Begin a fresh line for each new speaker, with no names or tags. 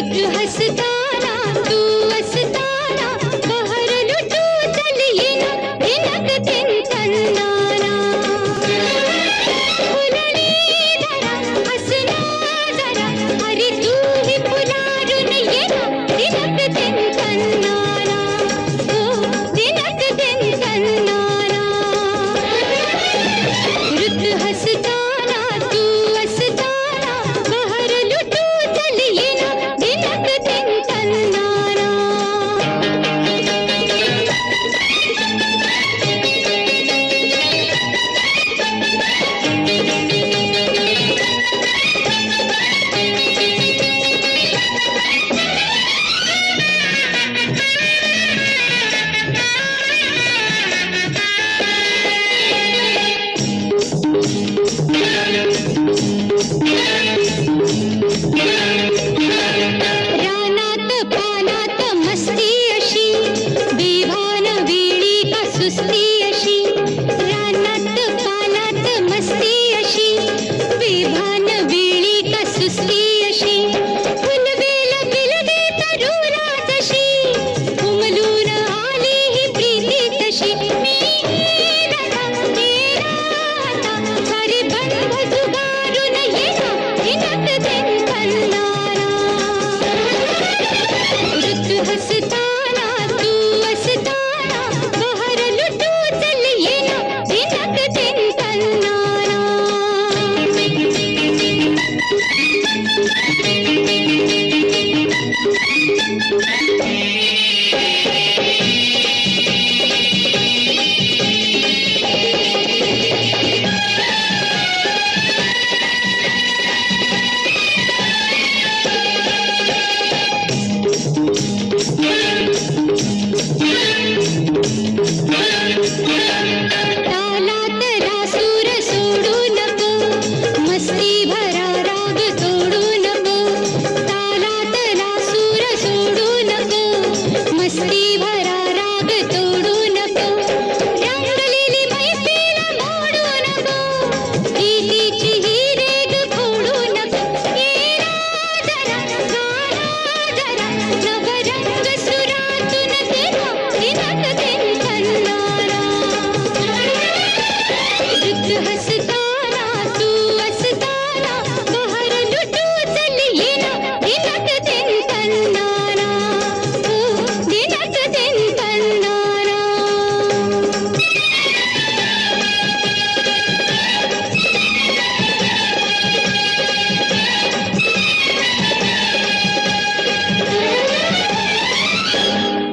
ऋतु हसताना तू असताना बहर लुटू चल येना दिनक दिन चंदाना फुलणी धरा हसना जरा अरे तू ही फुलारून येना दिनक दिन चंदाना ओ दिनक दिन चंदाना ऋतु हसताना तू असताना बहर लुटू चल येना दिनक दिन चंदाना रानात पानात मस्ती अशी बेभान वेळी का सुस्ती अशी रानात पानात मस्ती अशी बेभान वेळी का सुस्ती अशी फुलवेल बिलगे तरुणा तशी उमलून आली ही प्रीती तशी मी राधा राधा सारे बंध जुगारून येना दिनक दिन चंदाना ऋतु हसताना तू असताना बहर लुटू चल येना दिनक दिन चंदाना तालात रासूर सोडू नको मस्ती भरा राग तोडू नको तालात रासूर सोडू नको मस्ती भरा राग तोडू नको रंगलेली मैफिल मोडू नको प्रीतीची ही रेग फोडू नको येना जरा गाना जरा नवरंग सुरातून तेरा दिनक दिन चंदाना ऋतु हसताना